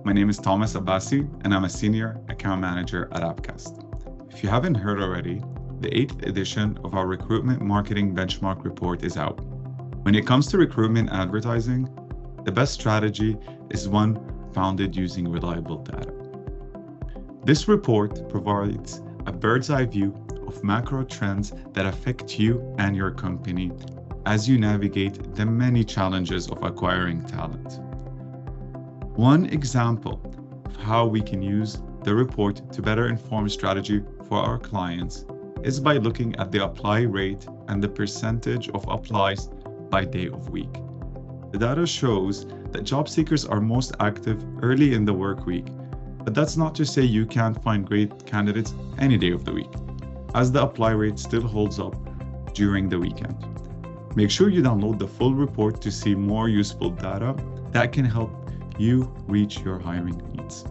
My name is Thomas Abbasi, and I'm a Senior Account Manager at Appcast. If you haven't heard already, the 8th edition of our Recruitment Marketing Benchmark Report is out. When it comes to recruitment advertising, the best strategy is one founded using reliable data. This report provides a bird's eye view of macro trends that affect you and your company as you navigate the many challenges of acquiring talent. One example of how we can use the report to better inform strategy for our clients is by looking at the apply rate and the percentage of applies by day of week. The data shows that job seekers are most active early in the work week, but that's not to say you can't find great candidates any day of the week, as the apply rate still holds up during the weekend. Make sure you download the full report to see more useful data that can help you reach your hiring needs.